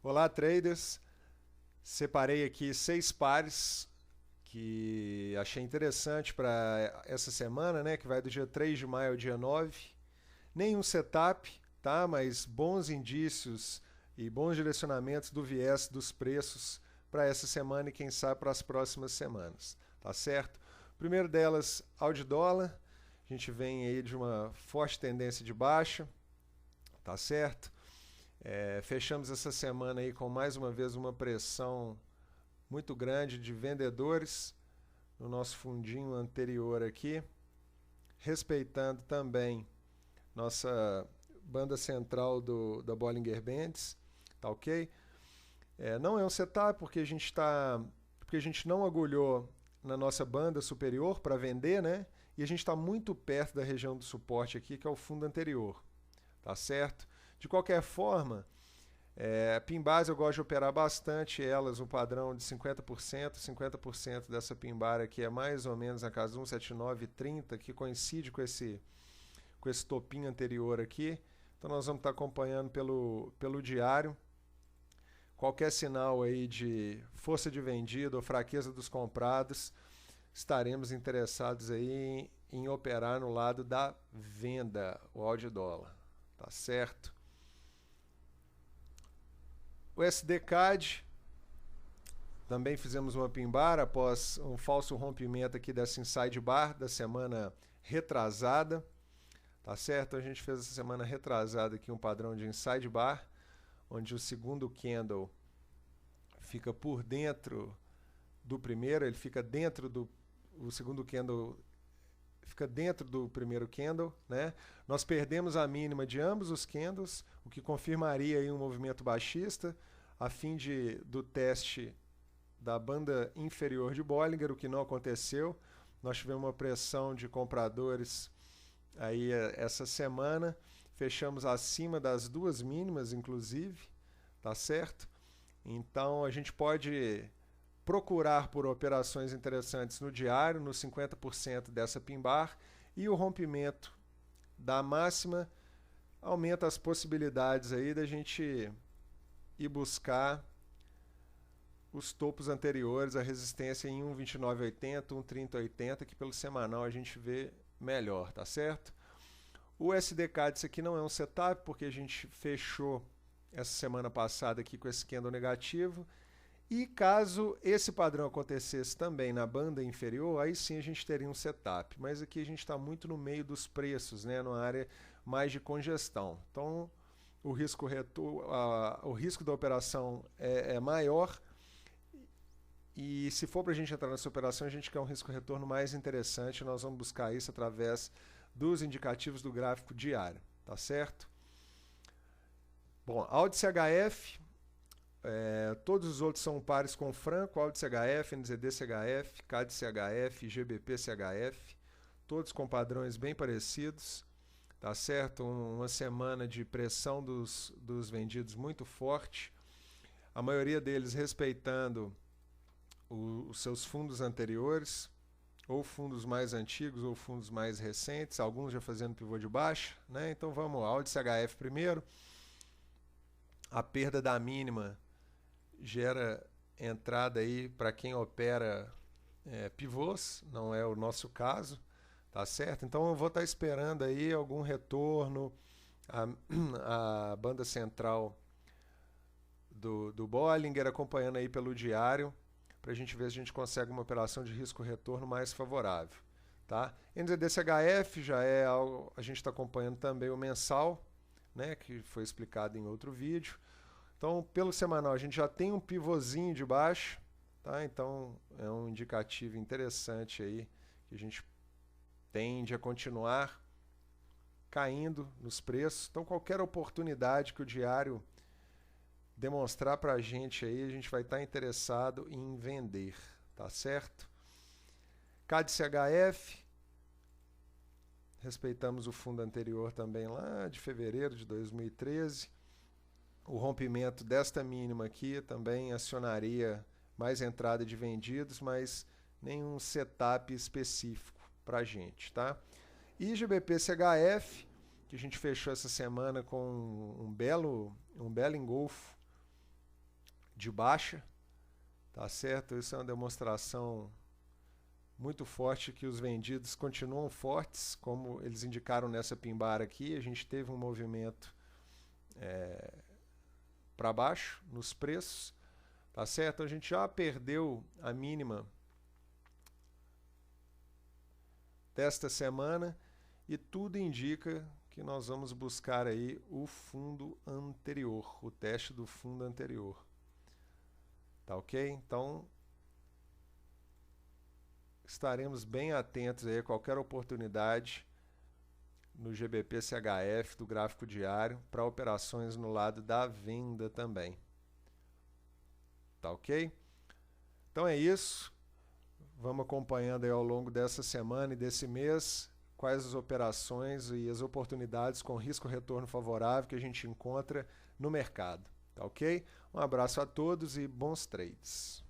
Olá, traders. Separei aqui 6 pares que achei interessante para essa semana, né, que vai do dia 3 de maio ao dia 9. Nenhum setup, tá? Mas bons indícios e bons direcionamentos do viés dos preços para essa semana e quem sabe para as próximas semanas, tá certo? Primeiro delas, Audi dólar. A gente vem aí de uma forte tendência de baixa, tá certo? Fechamos essa semana aí com mais uma vez uma pressão muito grande de vendedores no nosso fundinho anterior aqui, respeitando também nossa banda central da Bollinger Bands, tá ok? Não é um setup porque a gente não agulhou na nossa banda superior para vender, né? E a gente está muito perto da região do suporte aqui, que é o fundo anterior, tá certo? De qualquer forma, PIN base eu gosto de operar bastante elas, o padrão de 50%. 50% dessa PIN bar aqui é mais ou menos na casa de 179,30, que coincide com esse topinho anterior aqui. Então nós vamos estar acompanhando pelo diário. Qualquer sinal aí de força de vendido ou fraqueza dos comprados, estaremos interessados aí em operar no lado da venda, o Audi dólar, tá certo? O SDCAD, também fizemos uma pin bar após um falso rompimento aqui dessa inside bar da semana retrasada, tá certo? A gente fez essa semana retrasada aqui um padrão de inside bar, onde o segundo candle fica por dentro do primeiro, ele fica dentro do o segundo candle fica dentro do primeiro candle, né? Nós perdemos a mínima de ambos os candles, o que confirmaria aí um movimento baixista a fim do teste da banda inferior de Bollinger, o que não aconteceu. Nós tivemos uma pressão de compradores aí essa semana, fechamos acima das duas mínimas, inclusive, tá certo? Então a gente pode procurar por operações interessantes no diário, nos 50% dessa PIN bar, e o rompimento da máxima aumenta as possibilidades aí da gente ir buscar os topos anteriores, a resistência em 1,2980, 1,3080, que pelo semanal a gente vê melhor, tá certo? O SDK disso aqui não é um setup, porque a gente fechou essa semana passada aqui com esse candle negativo. E caso esse padrão acontecesse também na banda inferior, aí sim a gente teria um setup. Mas aqui a gente está muito no meio dos preços, né, numa área mais de congestão. Então o risco da operação é maior. E se for para a gente entrar nessa operação, a gente quer um risco-retorno mais interessante. Nós vamos buscar isso através dos indicativos do gráfico diário, tá certo? Bom, Audi CHF. Todos os outros são pares com franco, Audi CHF, NZD CHF, CAD CHF, GBP CHF, todos com padrões bem parecidos, tá certo? Uma semana de pressão dos vendidos muito forte, a maioria deles respeitando os seus fundos anteriores, ou fundos mais antigos ou fundos mais recentes, alguns já fazendo pivô de baixa, né? Então vamos, Audi CHF primeiro, a perda da mínima gera entrada aí para quem opera pivôs, não é o nosso caso, tá certo? Então eu vou estar esperando aí algum retorno, a banda central do Bollinger, acompanhando aí pelo diário, para a gente ver se a gente consegue uma operação de risco-retorno mais favorável, tá? NZD-CHF já é algo, a gente está acompanhando também o mensal, né, que foi explicado em outro vídeo. Então, pelo semanal, a gente já tem um pivôzinho de baixo, tá? Então, é um indicativo interessante aí, que a gente tende a continuar caindo nos preços. Então, qualquer oportunidade que o diário demonstrar para a gente aí, a gente vai estar interessado em vender, tá certo? CAD CHF, respeitamos o fundo anterior também lá de fevereiro de 2013. O rompimento desta mínima aqui também acionaria mais entrada de vendidos, mas nenhum setup específico para a gente, tá? E GBP CHF, que a gente fechou essa semana com um belo engolfo de baixa, tá certo? Isso é uma demonstração muito forte que os vendidos continuam fortes, como eles indicaram nessa pin-bar aqui. A gente teve um movimento para baixo nos preços, tá certo? A gente já perdeu a mínima desta semana e tudo indica que nós vamos buscar aí o fundo anterior, o teste do fundo anterior. Tá ok? Então, estaremos bem atentos aí a qualquer oportunidade no GBP-CHF do gráfico diário para operações no lado da venda também. Tá ok? Então é isso. Vamos acompanhando aí ao longo dessa semana e desse mês quais as operações e as oportunidades com risco-retorno favorável que a gente encontra no mercado. Tá ok? Um abraço a todos e bons trades.